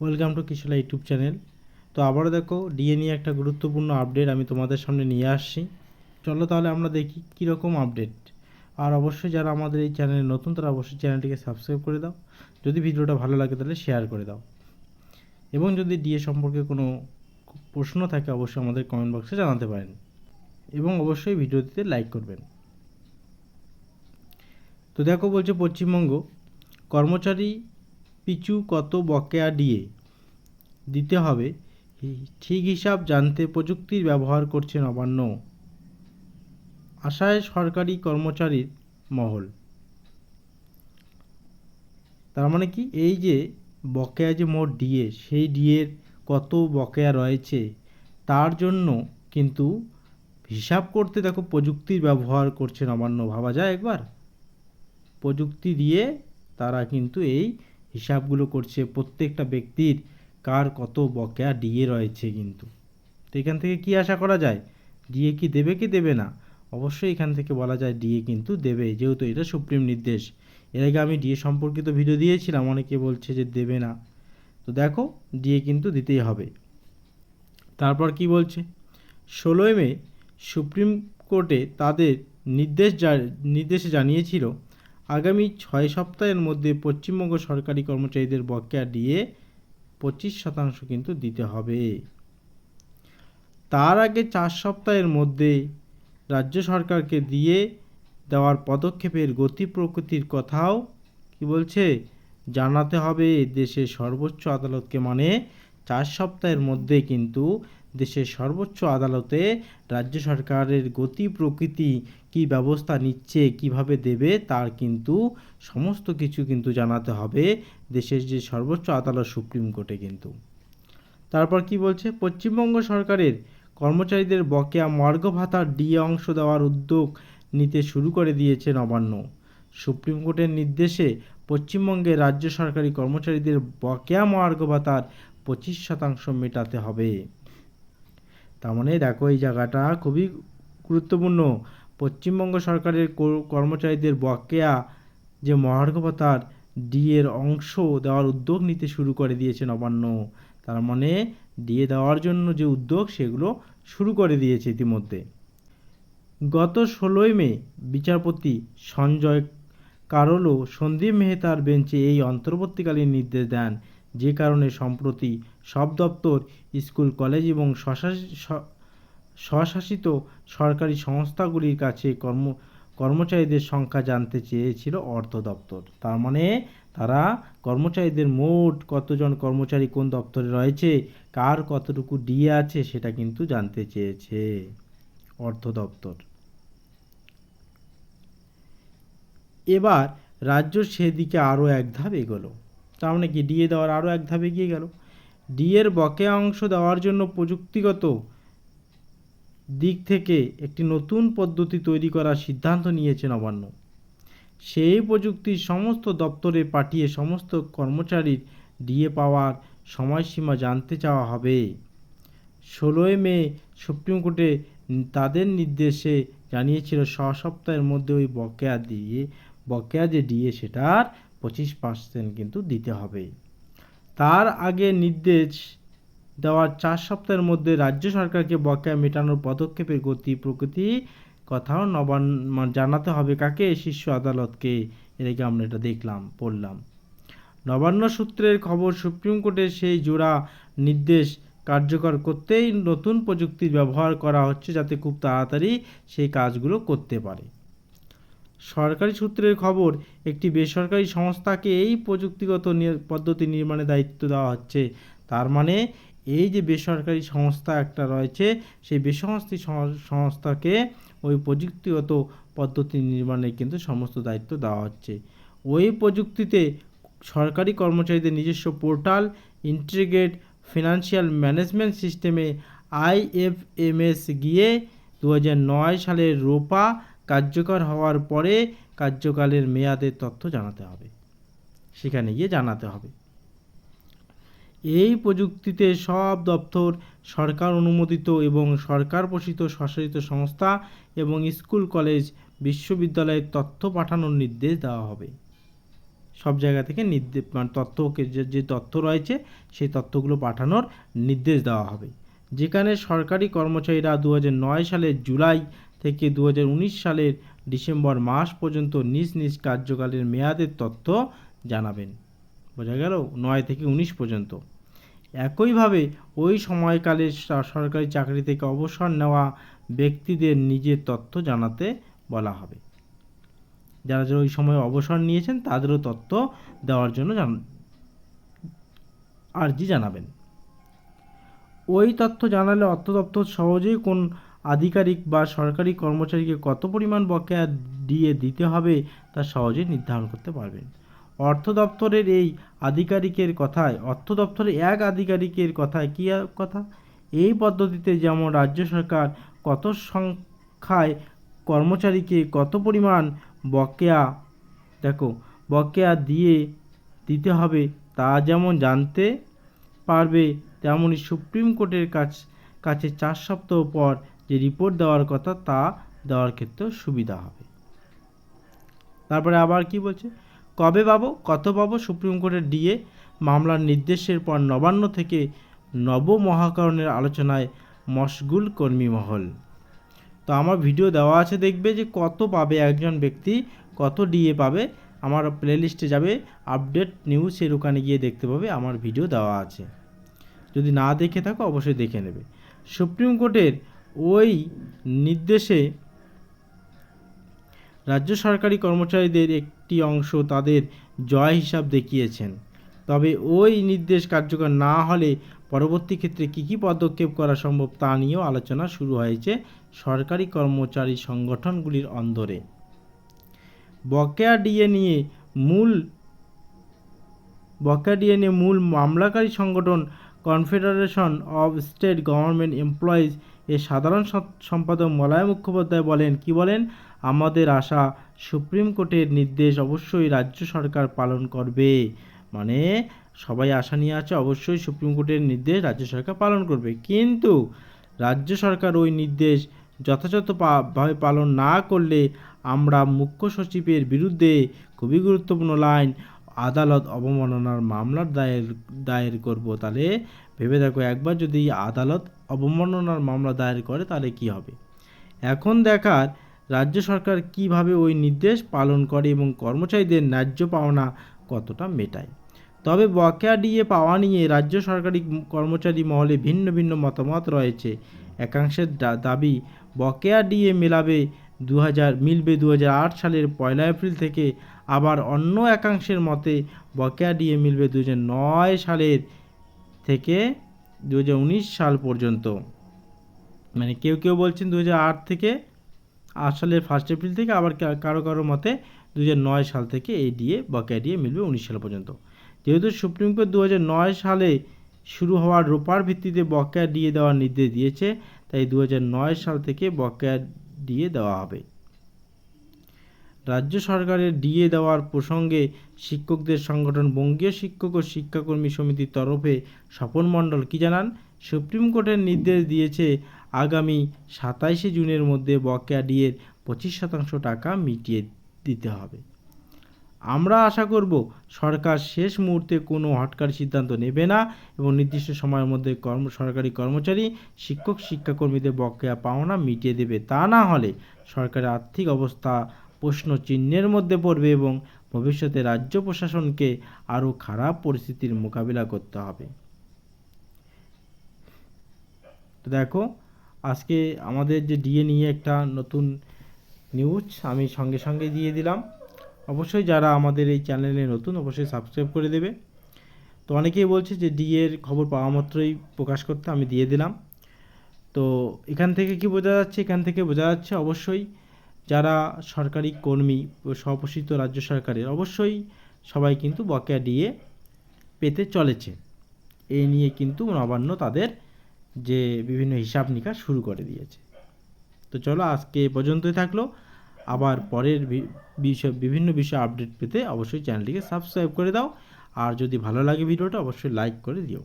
Welcome to Kishola YouTube channel. তো আবারও দেখো ডিএ নিয়ে একটা গুরুত্বপূর্ণ আপডেট আমি তোমাদের সামনে নিয়ে আসছি। চলো তাহলে আমরা দেখি কীরকম আপডেট। আর অবশ্যই যারা আমাদের এই চ্যানেলে নতুন তারা অবশ্যই চ্যানেলটিকে সাবস্ক্রাইব করে দাও। যদি ভিডিওটা ভালো লাগে তাহলে শেয়ার করে দাও, এবং যদি ডিএ সম্পর্কে কোনো প্রশ্ন থাকে অবশ্যই আমাদের কমেন্ট বক্সে জানাতে পারেন, এবং অবশ্যই ভিডিওটিতে লাইক করবেন। তো দেখো বলছে পশ্চিমবঙ্গ কর্মচারী পিছু কত বকেয়া ডিএ দিতে হবে ঠিক হিসাব জানতে প্রযুক্তির ব্যবহার করছে নবান্ন। আশায় সরকারি কর্মচারীর মহল। তার মানে কি, এই যে বকেয়া যে মোট ডিএ, সেই ডিএর কত বকেয়া রয়েছে তার জন্য কিন্তু হিসাব করতে দেখো প্রযুক্তির ব্যবহার করছে নবান্ন। ভাবা যায় একবার, প্রযুক্তি দিয়ে তারা কিন্তু এই হিসাবগুলো করছে, প্রত্যেকটা ব্যক্তির কার কত বকেয়া ডিএ রয়েছে। কিন্তু তো এখান থেকে কি আশা করা যায়, ডিএ কি দেবে কি দেবে না? অবশ্যই এখান থেকে বলা যায় ডিএ কিন্তু দেবে, যেহেতু এটা সুপ্রিম নির্দেশ। এর আগে আমি ডিএ সম্পর্কিত ভিডিও দিয়েছিলাম, অনেকে বলছে যে দেবে না। তো দেখো ডিএ কিন্তু দিতেই হবে। তারপর কি বলছে, 16 মে সুপ্রিম কোর্টে তাদের নির্দেশে জানিয়েছিল আগামী 6 সপ্তাহের মধ্যে পশ্চিমবঙ্গ সরকারি কর্মচারীদের বকেয়া ডিএ 25% কিন্তু দিতে হবে। তার আগে 4 সপ্তাহের মধ্যে রাজ্য সরকারকে দিয়ে দেওয়ার পদক্ষেপের গতি প্রকৃতির কথাও কি বলছে জানাতে হবে দেশের সর্বোচ্চ আদালতকে। মানে 4 সপ্তাহের মধ্যে কিন্তু দেশের সর্বোচ্চ আদালতে রাজ্য সরকারের গতি প্রকৃতি কি ব্যবস্থা নিচ্ছে, কিভাবে দেবে, তার কিন্তু সমস্ত কিছু কিন্তু জানাতে হবে দেশের যে সর্বোচ্চ আদালত সুপ্রিম কোর্টে কিন্তু। তারপর কি বলছে, পশ্চিমবঙ্গ সরকারের কর্মচারীদের বকেয়া মর্গ ভাতার ডিএ অংশ দেওয়ার উদ্যোগ নিতে শুরু করে দিয়েছে নবান্ন। সুপ্রিম কোর্টের নির্দেশে পশ্চিমবঙ্গের রাজ্য সরকারি কর্মচারীদের বকেয়া মর্গ ভাতার 25% মেটাতে হবে। তার মানে দেখো এই জায়গাটা খুবই গুরুত্বপূর্ণ। পশ্চিমবঙ্গ সরকারের কর্মচারীদের বকেয়া যে মহার্ঘ ভাতার ডিএর অংশ দেওয়ার উদ্যোগ নিতে শুরু করে দিয়েছে নবান্ন। তার মানে ডিএ দেওয়ার জন্য যে উদ্যোগ সেগুলো শুরু করে দিয়েছে ইতিমধ্যে। গত 16 মে বিচারপতি সঞ্জয় কারোল ও সন্দীপ মেহতার বেঞ্চে এই অন্তর্বর্তীকালীন নির্দেশ দেন, যে কারণে সম্প্রতি সব দপ্তর, স্কুল, কলেজ এবং স্বশাসিত সরকারি সংস্থাগুলির কাছে কর্মচারীদের সংখ্যা জানতে চেয়েছিল অর্থ দপ্তর। তার মানে তারা কর্মচারীদের মোট কতজন কর্মচারী কোন দপ্তরে রয়েছে, কার কতটুকু ডিএ আছে সেটা কিন্তু জানতে চেয়েছে অর্থ দপ্তর। এবার রাজ্য সেদিকে আরও এক ধাপ এগোলো। তার মানে কি, ডিএ দেওয়ার আরও এক ধাপ এগিয়ে গেল। ডিএর বকেয়া অংশ দেওয়ার জন্য প্রযুক্তিগত দিক থেকে একটি নতুন পদ্ধতি তৈরি করার সিদ্ধান্ত নিয়েছে নবান্ন। সেই প্রযুক্তি সমস্ত দপ্তরে পাঠিয়ে সমস্ত কর্মচারীর ডিএ পাওয়ার সময়সীমা জানতে চাওয়া হবে। 16 মে সুপ্রিম কোর্টে তাদের নির্দেশে জানিয়েছিল 6 সপ্তাহের মধ্যে ওই বকেয়া যে ডিএ সেটার 25% কিন্তু দিতে হবে। তার আগে নির্দেশ দেওয়ার 4 সপ্তাহের মধ্যে রাজ্য সরকারকে বকেয়া মেটানোর পদক্ষেপের গতি প্রকৃতি কথাও জানাতে হবে কাকে, শীর্ষ আদালতকে। এর আগে আমরা এটা পড়লাম। নবান্ন সূত্রের খবর, সুপ্রিম কোর্টের সেই জোড়া নির্দেশ কার্যকর করতেই নতুন প্রযুক্তির ব্যবহার করা হচ্ছে, যাতে খুব তাড়াতাড়ি সেই কাজগুলো করতে পারে। সরকারি সূত্রের খবর, একটি বেসরকারি সংস্থাকে এই প্রযুক্তিগত পদ্ধতি নির্মাণের দায়িত্ব দেওয়া হচ্ছে। তার মানে এই যে বেসরকারি সংস্থা একটা রয়েছে, সেই বেসরকারি সংস্থাকে ওই প্রযুক্তিগত পদ্ধতি নির্মাণের কিন্তু সমস্ত দায়িত্ব দেওয়া হচ্ছে। ওই প্রযুক্তিতে সরকারি কর্মচারীদের নিজস্ব পোর্টাল, ইন্টিগ্রেটেড ফিনান্সিয়াল ম্যানেজমেন্ট সিস্টেমে IFMS গিয়ে 2009 সালের রোপা কার্যকর হওয়ার পরে কার্যকালের মেয়াদের তথ্য জানাতে হবে, সেখানে গিয়ে জানাতে হবে। এই প্রযুক্তিতে সব দপ্তর, সরকার অনুমোদিত এবং সরকার পোষিত স্বশাসিত সংস্থা এবং স্কুল, কলেজ, বিশ্ববিদ্যালয়ের তথ্য পাঠানোর নির্দেশ দেওয়া হবে। সব জায়গা থেকে নির্দেশ মানে তথ্যকে যে তথ্য রয়েছে সেই তথ্যগুলো পাঠানোর নির্দেশ দেওয়া হবে। যেখানে সরকারি কর্মচারীরা 2009 সালের জুলাই থেকে 2019 সালের ডিসেম্বর মাস পর্যন্ত নিজ নিজ কার্যকালের মেয়াদের তথ্য জানাবেন। বোঝা গেল? 9 থেকে 19 পর্যন্ত। একইভাবে ওই সময়কালে সরকারি চাকরি থেকে অবসর নেওয়া ব্যক্তিদের নিজের তথ্য জানাতে বলা হবে। যারা ওই সময় অবসর নিয়েছেন তাদেরও তথ্য দেওয়ার জন্য আর্জি জানাবেন। ওই তথ্য জানালে অর্থ দপ্তর সহজেই কোন আধিকারিক বা সরকারি কর্মচারীকে কত পরিমাণ বকেয়া দিতে হবে তা সহজেই নির্ধারণ করতে পারবেন। অর্থ দপ্তরের এক আধিকারিকের কথায় কী কথা? এই পদ্ধতিতে যেমন রাজ্য সরকার কত সংখ্যায় কর্মচারীকে কত পরিমাণ বকেয়া দিতে হবে তা যেমন জানতে পারবে, তেমনি সুপ্রিম কোর্টের কাছে 4 সপ্তাহ পর যে রিপোর্ট দেওয়ার কথা তা দেওয়ার ক্ষেত্রেও সুবিধা হবে। তারপরে আবার কি বলছে? কত পাবো? সুপ্রিম কোর্টের ডিএ মামলার নির্দেশের পর নবান্ন থেকে নবমহাকরণের আলোচনায় মশগুল কর্মী মহল। তো আমার ভিডিও দেওয়া আছে, দেখবে যে কত পাবে একজন ব্যক্তি, কত ডিএ পাবে। আমার প্লেলিস্টে যাবে আপডেট নিউজ, এর ওখানে গিয়ে দেখতে পাবে, আমার ভিডিও দেওয়া আছে। যদি না দেখে থাকো অবশ্যই দেখে নেবে। সুপ্রিম কোর্টের ওই নির্দেশে রাজ্য সরকারি কর্মচারীদের একটি অংশ তাদের জয় হিসাব দেখিয়েছেন। তবে ওই নির্দেশ কার্যকর না হলে পরবর্তী ক্ষেত্রে কী পদক্ষেপ করা সম্ভব তা নিয়েও আলোচনা শুরু হয়েছে সরকারি কর্মচারী সংগঠনগুলির অন্দরে। বকেয়া ডিএ নিয়ে মূল মামলাকারী সংগঠন confederation of state government employees এর সাধারণ সম্পাদক মলয় মুখোপাধ্যায় বলেন, আমাদের আশা সুপ্রিম কোর্টের নির্দেশ অবশ্যই রাজ্য সরকার পালন করবে। মানে সবাই আশা নিয়ে আছে, অবশ্যই সুপ্রিম কোর্টের নির্দেশ রাজ্য সরকার পালন করবে। কিন্তু রাজ্য সরকার ওই নির্দেশ যথাযথভাবে পালন না করলে আমরা মুখ্য সচিবের বিরুদ্ধে খুবই গুরুত্বপূর্ণ লাইন আদালত অবমাননার মামলার দায়ের করব। তাহলে ভেবে দেখো একবার, যদি আদালত অবমাননার মামলা দায়ের করে তাহলে কি হবে। এখন দেখার রাজ্য সরকার কিভাবে ওই নির্দেশ পালন করে এবং কর্মচারীদের ন্যায্য পাওনা কতটা মেটায়। তবে বকেয়া ডিএ পাওয়া নিয়ে রাজ্য সরকারি কর্মচারী মহলে ভিন্ন ভিন্ন মতামত রয়েছে। একাংশের দাবি বকেয়া ডিএ মিলবে 2008 সালের 1 এপ্রিল থেকে, আবার অন্য একাংশের মতে বকেয়া ডিএ মিলবে 2009 সালের থেকে 2019 সাল পর্যন্ত। মানে কেউ বলছেন 2008 থেকে 8 সালের 1 এপ্রিল থেকে, আবার কারো মতে 2009 সাল থেকে এই বকেয়া ডিএ মিলবে 19 সাল পর্যন্ত। যেহেতু সুপ্রিম কোর্ট 2009 সালে শুরু হওয়ার রোপার ভিত্তিতে বকেয়া ডিএ দেওয়ার নির্দেশ দিয়েছে, তাই 2009 সাল থেকে বকেয়া ডিএ দেওয়া হবে। রাজ্য সরকারের ডিএ দেওয়ার প্রসঙ্গে শিক্ষকদের সংগঠন বঙ্গীয় শিক্ষক ও শিক্ষাকর্মী সমিতির তরফে স্বপন মণ্ডল কি জানান? সুপ্রিম কোর্টের নির্দেশ দিয়েছে আগামী 27 জুনের মধ্যে বকেয়া ডিএর 25% টাকা মিটিয়ে দিতে হবে। আমরা আশা করব সরকার শেষ মুহূর্তে কোনো হটকারী সিদ্ধান্ত নেবে না এবং নির্দিষ্ট সময়ের মধ্যে সরকারি কর্মচারী, শিক্ষক, শিক্ষাকর্মীদের বকেয়া পাওনা মিটিয়ে দেবে। তা না হলে সরকারের আর্থিক অবস্থা প্রশ্ন চিহ্নের মধ্যে পড়বে এবং ভবিষ্যতে রাজ্য প্রশাসনকে আরও খারাপ পরিস্থিতির মোকাবিলা করতে হবে। তো দেখো, আজকে আমাদের যে ডিএ নিয়ে একটা নতুন নিউজ আমি সঙ্গে দিয়ে দিলাম। অবশ্যই যারা আমাদের এই চ্যানেলে নতুন অবশ্যই সাবস্ক্রাইব করে দেবে। তো অনেকেই বলছে যে ডিএর খবর পাওয়া মাত্রই প্রকাশ করতে, আমি দিয়ে দিলাম। তো এখান থেকে কি বোঝা যাচ্ছে? এখান থেকে বোঝা যাচ্ছে অবশ্যই যারা সরকারি কর্মী ও স্বঘোষিত রাজ্য সরকারের অবশ্যই সবাই কিন্তু বকেয়া ডিএ পেতে চলেছে। এই নিয়ে কিন্তু নবান্ন তাদের যে বিভিন্ন হিসাব নিকাশ শুরু করে দিয়েছে। তো চলো আজকে এ পর্যন্তই থাকলো। আবার পরের বিভিন্ন বিষয় আপডেট পেতে অবশ্যই চ্যানেলটিকে সাবস্ক্রাইব করে দাও। আর যদি ভালো লাগে ভিডিওটা অবশ্যই লাইক করে দিও।